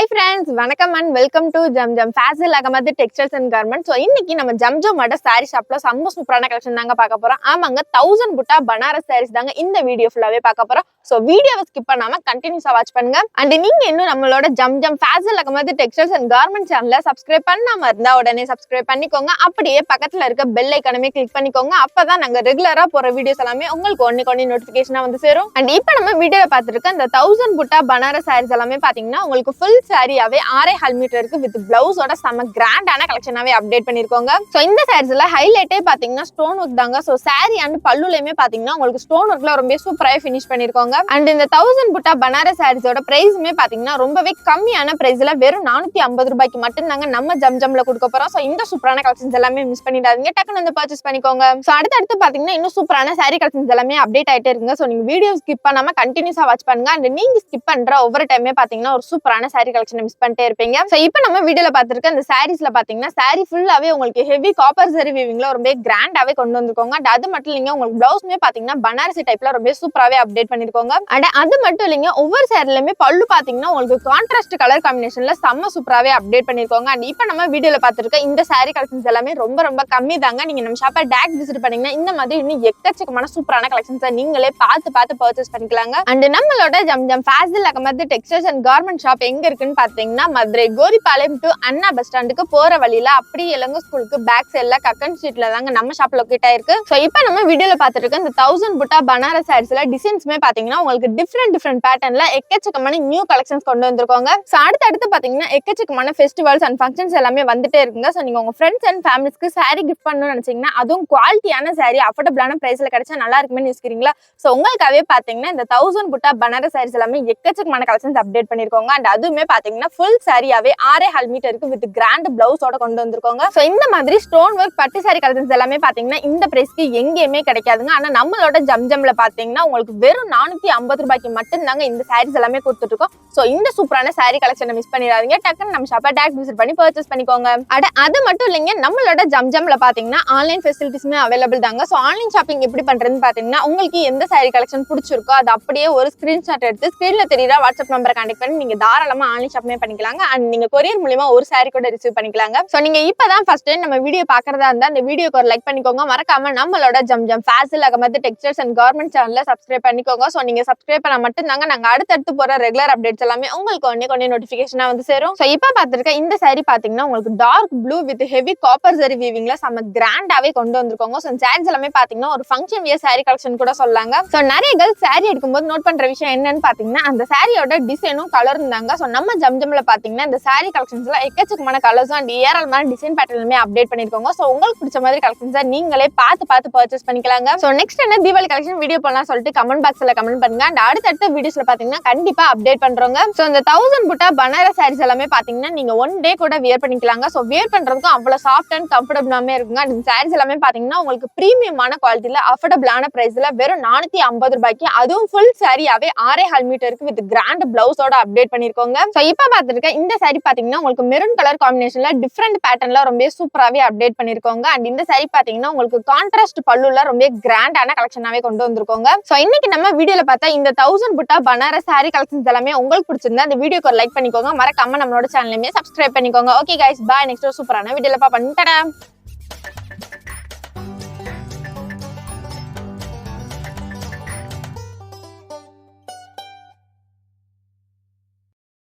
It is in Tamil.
Hi friends, வணக்கம் and welcome to Zamzam fashion Ahamed textiles and garments. So இன்னைக்கு நம்ம ஜம்ஜமோட சாரி ஷாப்ல செம்ம சூப்பரான கலெக்ஷன் தாங்க பார்க்க போறோம். ஆமாங்க, 1000 புட்டா பனாரஸ் சாரீஸ் தாங்க இந்த வீடியோ ஃபுல்லாவே பார்க்க போறோம். ஸோ வீடியோவை ஸ்கிப் பண்ணாம கண்டினியூஸா வாட்ச் பண்ணுங்க. அண்ட் நீங்க இன்னும் நம்மளோட Zamzam fashion Ahamed textiles and garment சேனலை சப்ஸ்கிரைப் பண்ணாம இருந்தா உடனே சப்ஸ்கிரைப் பண்ணிக்கோங்க. அப்படியே பக்கத்துல இருக்க பெல் ஐக்கானமே கிளிக் பண்ணிக்கோங்க. அப்பதான் நாங்க ரெகுலரா போற வீடியோஸ் எல்லாமே உங்களுக்கு ஒன்னு நோட்டிபிகேஷனா வந்து சேரும். அண்ட் இப்போ நம்ம வீடியோல பார்த்துருக்க இந்த 1000 புட்டா பனாரஸ் சாரீஸ் எல்லாமே பாத்தீங்கன்னா உங்களுக்கு ஃபுல் சாரியாவே 6.5 மீட்டருக்கு வித் பிளவுஸோட செம கிராண்டான கலெக்ஷனாவே அப்டேட் பண்ணிருக்கோங்க. சோ இந்த சாரீஸ்ல ஹைலைட்டே பாத்தீங்கன்னா ஸ்டோன் ஒர்க் தாங்க. சோ சாரி அண்ட் பல்லுலயுமே பாத்தீங்கன்னா உங்களுக்கு ஸ்டோன் ஒர்க்ல ரொம்ப சூப்பராவே ஃபினிஷ் பண்ணிருக்கோங்க. அண்ட் இந்த 1000 புட்டா பனாரஸ் சாரீஸோட பிரைஸுமே பாத்தீங்கன்னா ரொம்பவே கம்மியான பிரைஸ்ல வெறும் 450 ரூபாய்க்கு மட்டும் தாங்க நம்ம ஜம்ஜம்ல கொடுக்க போறோம். சோ இந்த சூப்பரான கலெக்ஷன்ஸ் எல்லாமே மிஸ் பண்ணிடாதீங்க, டக்குன்னு வந்து பர்ச்சேஸ் பண்ணிக்கோங்க. சோ அடுத்து பாத்தீங்கன்னா இன்னும் சூப்பரான சாரி கலெக்ஷன்ஸ் எல்லாமே அப்டேட் ஆயிட்டே இருக்குங்க. சோ நீங்க வீடியோ ஸ்கிப் பண்ணாம கண்டினியூஸா வாட்ச் பண்ணுங்க. அண்ட் நீங்க ஸ்கிப் பண்ற ஒவ்வொரு டைமே பாத்தீங்கன்னா ஒரு சூப்பரான சாரி கலெக்ஷன் மிஸ் பண்ணிட்டே இருப்பீங்க. சோ இப்போ நம்ம வீடியோல பாத்துருக்க இந்த சாரீஸ்ல பாத்தீங்கன்னா சாரி ஃபுல்லாவே உங்களுக்கு ஹெவி காப்பர் சரி வீவிங்ல ரொம்ப கிராண்டாவே கொண்டு வந்திருக்கோங்க. அண்ட் அது மட்டும் இல்லைங்க, உங்களுக்கு பிளவுஸ்மே பாத்தீங்கன்னா பனாரசி டைப்ல ரொம்ப சூப்பராவே அப்டேட் பண்ணிருக்கோங்க. அண்ட் அது மட்டும் இல்லைங்க, ஒவ்வொரு சாரிலுமே பல்லு பாத்தீங்கன்னா உங்களுக்கு கான்ட்ராஸ்ட் கலர் காம்பினேஷன்ல செம்ம சூப்பராவே அப்டேட் பண்ணிருக்கோங்க. அண்ட் இப்போ நம்ம வீடியோல பாத்துருக்க இந்த சாரி கலெக்ஷன்ஸ் எல்லாமே ரொம்ப கம்மி தாங்க. நீங்க நம்ம ஷாப்பை டைரக்ட் விசிட் பண்ணீங்கன்னா இந்த மாதிரி இன்னும் எக்கச்சக்கமான சூப்பரான கலெக்ஷன்ஸ் நீங்களே பார்த்து பர்ச்சேஸ் பண்ணிக்கலாங்க. அண்ட் நம்மளோட Zamzam fashion Ahamed textiles and garment shop எங்க இருக்குன்னு பாத்தீங்கன்னா மதுரை கோரிப்பாளையம் டு அண்ணா பஸ் ஸ்டாண்டுக்கு போற வழியில அப்படி இளங்க ஸ்கூலுக்கு பேக் சைட்ல கக்கன் ஸ்ட்ரீட்ல தாங்க நம்ம ஷாப் லொகேட் ஆயிருக்கு. சோ இப்போ நம்ம வீடியோல பாத்துட்டு இருக்க இந்த 1000 புட்டா பனாரஸ் சாரீஸ்ல டிசைன்ஸ்மே பாத்தீங்கன்னா உங்களுக்கு டிஃபரெண்ட் பேட்டர்ன்ல எக்கச்சக்கமான நியூ கலெக்ஷன்ஸ் கொண்டு வந்திருக்கோங்க. சோ அடுத்து பாத்தீங்கன்னா எக்கச்சக்கமான ஃபெஸ்டிவல்ஸ் அண்ட் ஃபங்க்ஷன்ஸ் எல்லாமே வந்துட்டே இருக்குங்க. சோ நீங்க உங்க ஃப்ரெண்ட்ஸ் அண்ட் ஃபேமிலிஸ்க்கு சாரி கிஃப்ட் பண்ணணும்னு நினைச்சீங்கன்னா அதுவும் குவாலிட்டியான சாரி அஃபோர்டபுளான பிரைஸ்ல கிடைச்சா நல்லா இருக்குமே யோசிக்கிறீங்களா? சோ உங்களுக்காகவே பாத்தீங்கன்னா இந்த 1000 புட்டா பனாரஸ் சாரீஸ் எல்லாமே எக்கச்சக்கமான கலெக்ஷன்ஸ் அப்டேட் பண்ணிருக்கோங்க. அண்ட் அதுவுமே பாத்தீங்கன்னா ஃபுல் சாரியாவே 6.5 மீட்டருக்கு வித் கிராண்ட் பிளவுஸோட கொண்டு வந்திருக்கோங்க. சோ இந்த மாதிரி ஸ்டோன் ஒர்க் பட்டு சாரி கலெக்ஷன்ஸ் எல்லாமே பாத்தீங்கன்னா இந்த பிரைஸ்க்கு எங்கேயுமே கிடைக்காதுங்க. ஆனா நம்மளோட ஜம்ஜம்ல பாத்தீங்கன்னா உங்களுக்கு வெறும் 450 ரூபாய்க்கு மட்டும் தாங்க இந்த சாரீஸ் எல்லாமே கொடுத்துட்டு இருக்கோம். சோ இந்த சூப்பரான சாரி கலெக்ஷனை மிஸ் பண்ணிடாதீங்க, டக்குன்னு நம்ம ஷாப்பை டைரக்ட் விசிட் பண்ணி பர்ச்சேஸ் பண்ணிக்கோங்க. அது மட்டும் இல்லைங்க, நம்மளோட ஜம்ஜம்ல பாத்தீங்கன்னா ஆன்லைன் ஃபெசிலிட்டிஸ்மே அவைலபிள் தாங்க. சோ ஆன்லைன் ஷாப்பிங் எப்படி பண்றதுன்னு பாத்தீங்கன்னா உங்களுக்கு எந்த சாரி கலெக்ஷன் பிடிச்சிருக்கோ அது அப்படியே ஒரு ஸ்கிரீன்ஷாட் எடுத்து ஸ்கிரீன்ல தெரியுற வாட்ஸ்அப் நம்பரை கான்டாக்ட் பண்ணி நீங்க தாராளமா ஆன்லைன் ஷாப்பிங் பண்ணிக்கலாங்க. அண்ட் நீங்க கொரியர் மூலமா ஒரு சாரி கூட ரிசீவ் பண்ணிக்கலாங்க. சோ நீங்க இப்பதான் ஃபர்ஸ்ட் டைம் நம்ம வீடியோ பாக்குறதா இருந்தா இந்த வீடியோக்கு ஒரு லைக் பண்ணிக்கோங்க. மறக்காம நம்மளோட Zamzam fashion Ahamed textiles and garment சேனலை சப்ஸ்கிரைப் பண்ணிக்கோங்க. சோ நீங்க சப்ஸ்கிரைப் பண்ணா மட்டும் தாங்க நாங்க அடுத்து போற ரெகுலர் அப்டேட்ஸ் எல்லாமே உங்களுக்கு ஒன்னே நோட்டிபிகேஷனா வந்து சேரும். சோ இப்ப பாத்துருக்க இந்த சாரி பாத்தீங்கன்னா உங்களுக்கு dark blue with heavy copper zari வீவிங்ல செம கிராண்டாவே கொண்டு வந்திருக்கோங்க. சோ சாரீஸ் எல்லாமே பாத்தீங்கன்னா ஒரு ஃபங்க்ஷன் வியர் சாரி கலெக்ஷன் கூட சொல்லலாங்க. சோ நிறைய கேர்ள்ஸ் சாரி எடுக்கும்போது நோட் பண்ற விஷயம் என்னன்னு பாத்தீங்கன்னா அந்த சாரியோட டிசைனும் கலரும் தாங்க. சோ நம்ம ஜம்ஜம்ல பாத்தீங்கன்னா இந்த சாரி கலெக்ஷன்ஸ்ல எக்கச்சக்கமான கலர்ஸும் அண்ட் ஏராளமான டிசைன் பேட்டர்னுமே அப்டேட் பண்ணிருக்கோங்க. சோ உங்களுக்கு பிடிச்ச மாதிரி கலெக்ஷன்ஸை நீங்களே பார்த்து பர்ச்சேஸ் பண்ணிக்கலாங்க. சோ நெக்ஸ்ட் என்ன தீபாவளி கலெக்ஷன் வீடியோ பண்ணலாம் சொல்லிட்டு கமெண்ட் பாக்ஸ்ல கமெண்ட் பண்ணுங்க. அண்ட் அடுத்த வீடியோஸ்ல பாத்தீங்கன்னா கண்டிப்பா அப்டேட் பண்றோங்க. சோ இந்த 1000 புட்டா பனாரஸ் சாரீஸ் எல்லாமே பாத்தீங்கன்னா நீங்க ஒன் டே கூட வியர் பண்ணிக்கலாங்க. சோ வியர் பண்றதுக்கும் அவ்வளவு சாஃப்ட் அண்ட் கம்ஃபர்டபுளாமே இருக்குங்க. அண்ட் சாரீஸ் எல்லாமே பாத்தீங்கன்னா உங்களுக்கு பிரீமியமான குவாலிட்டியில அஃபோர்டபுளான பிரைஸ்ல வெறும் 450 ரூபாய்க்கு அதுவும் ஃபுல் சாரியாவே 6.5 மீட்டருக்கு வித் கிராண்ட் பிளவுஸோட அப்டேட் பண்ணிருக்கோங்க. சோ இப்ப பாத்துருக்க இந்த சாரி பாத்தீங்கன்னா உங்களுக்கு மெரூன் கலர் காம்பினேஷன்ல டிஃபரெண்ட் பேட்டர்ன்ல ரொம்ப சூப்பராவே அப்டேட் பண்ணிருக்கோங்க. அண்ட் இந்த சாரி பாத்தீங்கன்னா உங்களுக்கு கான்ட்ராஸ்ட் பல்லுல ரொம்ப கிராண்டான கலெக்ஷனாவே கொண்டு வந்திருக்கோங்க. சோ இன்னைக்கு நம்ம வீடியோல பார்த்தா இந்த 1000 புட்டா பனாரஸ் சாரி கலெக்ஷன்ஸ் எல்லாமே உங்களுக்கு பிடிச்சிருந்தா இந்த வீடியோக்கு ஒரு லைக் பண்ணிக்கோங்க. மறக்காம நம்மளோட சேனலையுமே சப்ஸ்கிரைப் பண்ணிக்கோங்க. ஓகே கைஸ், பாய். நெக்ஸ்ட் சூப்பரான வீடியோல பாப்போம்.